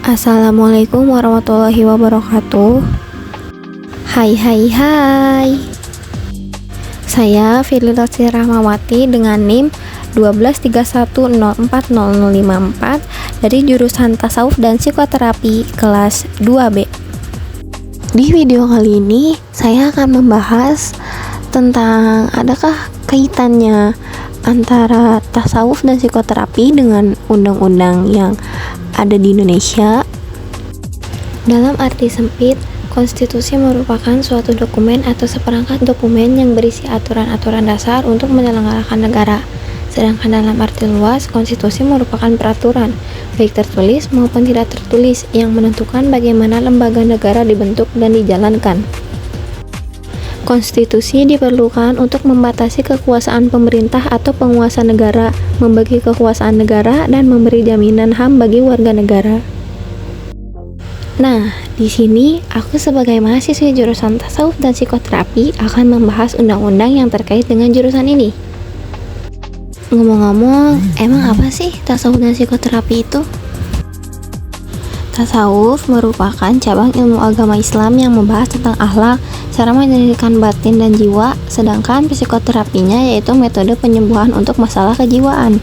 Assalamualaikum warahmatullahi wabarakatuh. Hai hai hai. Saya Firly Lesti Rahmawati dengan NIM 123104054 dari jurusan Tasawuf dan Psikoterapi kelas 2B. Di video kali ini saya akan membahas tentang adakah kaitannya antara tasawuf dan psikoterapi dengan undang-undang yang ada di Indonesia. Dalam arti sempit, konstitusi merupakan suatu dokumen atau seperangkat dokumen yang berisi aturan-aturan dasar untuk menyelenggarakan negara. Sedangkan dalam arti luas, konstitusi merupakan peraturan, baik tertulis maupun tidak tertulis, yang menentukan bagaimana lembaga negara dibentuk dan dijalankan. Konstitusi diperlukan untuk membatasi kekuasaan pemerintah atau penguasa negara, membagi kekuasaan negara, dan memberi jaminan HAM bagi warga negara. Nah, di sini aku sebagai mahasiswi jurusan Tasawuf dan Psikoterapi akan membahas undang-undang yang terkait dengan jurusan ini. Ngomong-ngomong, emang apa sih tasawuf dan psikoterapi itu? Tasawuf merupakan cabang ilmu agama Islam yang membahas tentang akhlak, cara menyelidikkan batin dan jiwa, sedangkan psikoterapinya yaitu metode penyembuhan untuk masalah kejiwaan.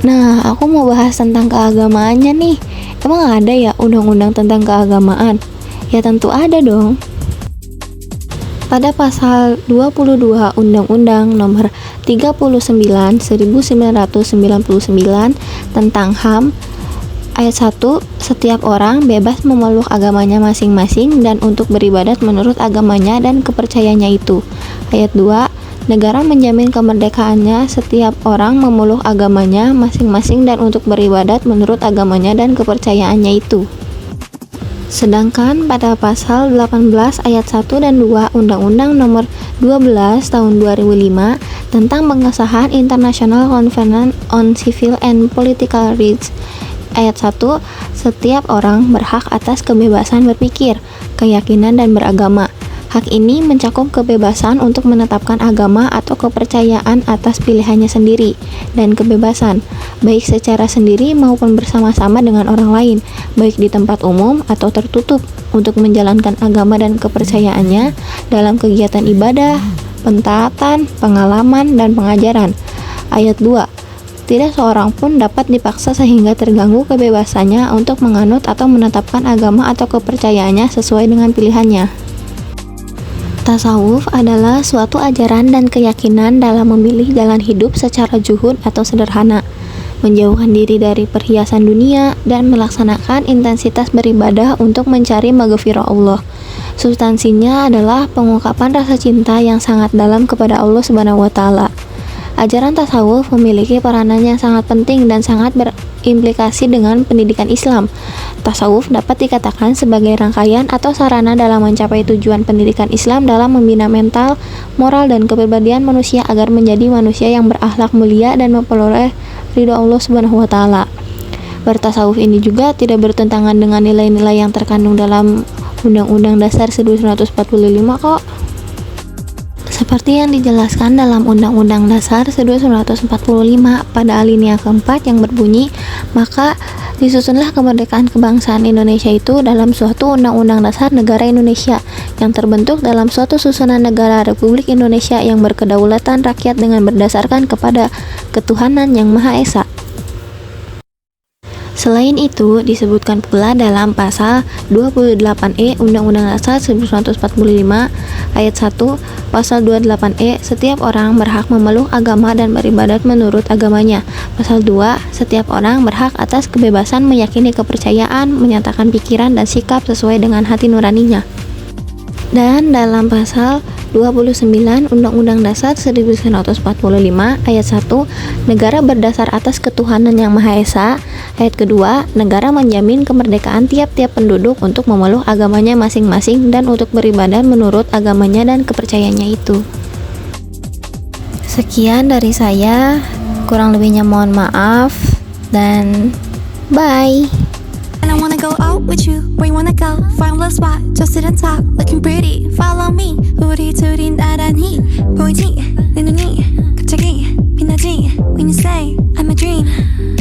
Nah, aku mau bahas tentang keagamaannya nih. Emang ada ya undang-undang tentang keagamaan? Ya tentu ada dong. Pada pasal 22 Undang-Undang Nomor 39 1999 tentang HAM, Ayat 1, setiap orang bebas memeluk agamanya masing-masing dan untuk beribadat menurut agamanya dan kepercayaannya itu. Ayat 2, negara menjamin kemerdekaannya setiap orang memeluk agamanya masing-masing dan untuk beribadat menurut agamanya dan kepercayaannya itu. Sedangkan pada pasal 18 ayat 1 dan 2 Undang-Undang Nomor 12 Tahun 2005 tentang pengesahan International Covenant on Civil and Political Rights, Ayat 1, setiap orang berhak atas kebebasan berpikir, keyakinan, dan beragama. Hak ini mencakup kebebasan untuk menetapkan agama atau kepercayaan atas pilihannya sendiri, dan kebebasan, baik secara sendiri maupun bersama-sama dengan orang lain, baik di tempat umum atau tertutup, untuk menjalankan agama dan kepercayaannya dalam kegiatan ibadah, pentaatan, pengalaman, dan pengajaran. Ayat 2, tidak seorang pun dapat dipaksa sehingga terganggu kebebasannya untuk menganut atau menetapkan agama atau kepercayaannya sesuai dengan pilihannya. Tasawuf adalah suatu ajaran dan keyakinan dalam memilih jalan hidup secara zuhud atau sederhana, menjauhkan diri dari perhiasan dunia, dan melaksanakan intensitas beribadah untuk mencari maghfirah Allah. Substansinya adalah pengungkapan rasa cinta yang sangat dalam kepada Allah Subhanahu wa Ta'ala. Ajaran tasawuf memiliki peranan yang sangat penting dan sangat berimplikasi dengan pendidikan Islam. Tasawuf dapat dikatakan sebagai rangkaian atau sarana dalam mencapai tujuan pendidikan Islam dalam membina mental, moral, dan kepribadian manusia agar menjadi manusia yang berakhlak mulia dan memperoleh ridho Allah Subhanahu wa Ta'ala. Bertasawuf ini juga tidak bertentangan dengan nilai-nilai yang terkandung dalam Undang-Undang Dasar 1945 kok. Seperti yang dijelaskan dalam Undang-Undang Dasar 1945 pada alinea keempat yang berbunyi, maka disusunlah kemerdekaan kebangsaan Indonesia itu dalam suatu Undang-Undang Dasar Negara Indonesia yang terbentuk dalam suatu susunan negara Republik Indonesia yang berkedaulatan rakyat dengan berdasarkan kepada ketuhanan yang Maha Esa. Selain itu, disebutkan pula dalam pasal 28E Undang-Undang Dasar 1945 ayat 1, pasal 28E, setiap orang berhak memeluk agama dan beribadat menurut agamanya. Pasal 2, setiap orang berhak atas kebebasan meyakini kepercayaan, menyatakan pikiran dan sikap sesuai dengan hati nuraninya. Dan dalam pasal 29 Undang-Undang Dasar 1945 ayat 1, negara berdasar atas ketuhanan yang Maha Esa. Ayat kedua, negara menjamin kemerdekaan tiap-tiap penduduk untuk memeluk agamanya masing-masing dan untuk beribadah menurut agamanya dan kepercayaannya itu. Sekian dari saya, kurang lebihnya mohon maaf, dan bye. And I wanna go out with you, where you wanna go? Find a little spot, just sit and talk, looking pretty. Follow me, 우리 둘이 나란히 보이지 내 눈이. when you say I'm a dream.